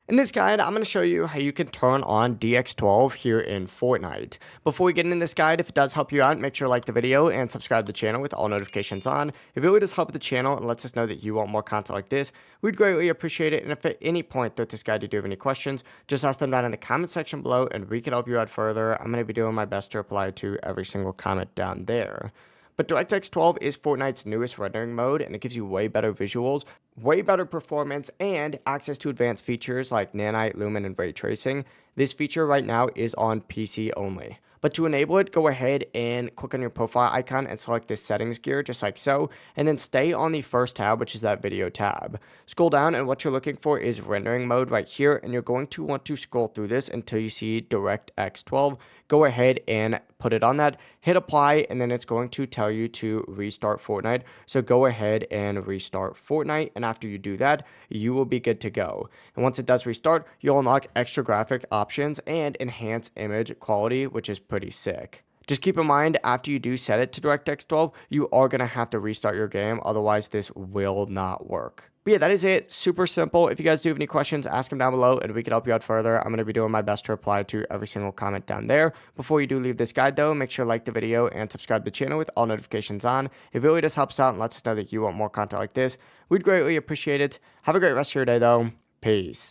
In this guide, I'm going to show you how you can turn on DX12 here in Fortnite. Before we get into this guide, if it does help you out, make sure to like the video and subscribe to the channel with all notifications on. It really does help the channel and lets us know that you want more content like this. We'd greatly appreciate it, and if at any point throughout this guide you do have any questions, just ask them down in the comment section below and we can help you out further. I'm going to be doing my best to reply to every single comment down there. But DirectX 12 is Fortnite's newest rendering mode, and it gives you way better visuals, way better performance, and access to advanced features like nanite, lumen, and ray tracing. This feature right now is on PC only. But to enable it, go ahead and click on your profile icon and select this settings gear just like so, and then stay on the first tab, which is that video tab. Scroll down, and what you're looking for is rendering mode right here, and you're going to want to scroll through this until you see DirectX 12. Go ahead and put it on that, hit apply, and then it's going to tell you to restart Fortnite. So go ahead and restart Fortnite, and after you do that, you will be good to go. And once it does restart, you'll unlock extra graphic options and enhance image quality, which is pretty sick. Just keep in mind, after you do set it to DirectX 12, you are going to have to restart your game, otherwise this will not work. But yeah, that is it. Super simple. If you guys do have any questions, ask them down below and we can help you out further. I'm going to be doing my best to reply to every single comment down there. Before you do leave this guide though, make sure to like the video and subscribe to the channel with all notifications on. It really just helps out and lets us know that you want more content like this. We'd greatly appreciate it. Have a great rest of your day though. Peace.